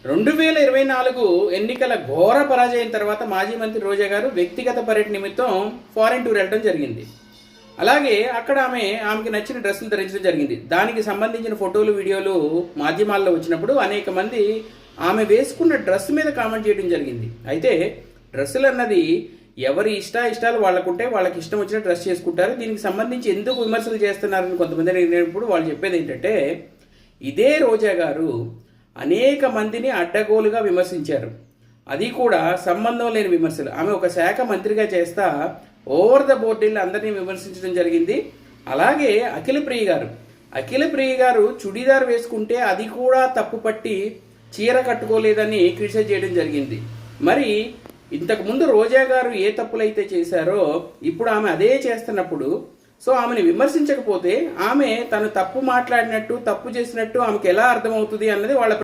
2024 ఎన్నికల ఘోర పరాజయం తర్వాత మాజీ మంత్రి రోజా గారు వ్యక్తిగత పర్యటన నిమిత్తం ఫారెన్ టూర్ వెళ్ళడం జరిగింది. అలాగే అక్కడ ఆమెకి నచ్చిన డ్రెస్సులు ధరించడం జరిగింది. దానికి సంబంధించిన ఫోటోలు వీడియోలు మాధ్యమాల్లో వచ్చినప్పుడు అనేక మంది ఆమె వేసుకున్న డ్రెస్ మీద కామెంట్ చేయడం జరిగింది. అయితే డ్రెస్సులు అన్నది ఎవరి ఇష్టాలు వాళ్ళకుంటే వాళ్ళకి ఇష్టం వచ్చిన డ్రెస్ చేసుకుంటారు. దీనికి సంబంధించి ఎందుకు విమర్శలు చేస్తున్నారని కొంతమంది అడిగినప్పుడు వాళ్ళు చెప్పేది ఏంటంటే, ఇదే రోజా గారు అనేక మందిని అడ్డగోలుగా విమర్శించారు. అది కూడా సంబంధం లేని విమర్శలు. ఆమె ఒక శాఖ మంత్రిగా చేస్తా ఓవర్ ద బోర్డు అందరినీ విమర్శించడం జరిగింది. అలాగే అఖిల ప్రియ గారు చుడీదార్ వేసుకుంటే అది కూడా తప్పు పట్టి చీర కట్టుకోలేదని క్రిటిసైజ్ చేయడం జరిగింది. మరి ఇంతకుముందు రోజా గారు ఏ తప్పులైతే చేశారో ఇప్పుడు ఆమె అదే చేస్తున్నప్పుడు ఆమెను విమర్శించకపోతే ఆమె తను తప్పు మాట్లాడినట్టు తప్పు చేసినట్టు ఆమెకు ఎలా అర్థమవుతుంది అన్నది వాళ్ళ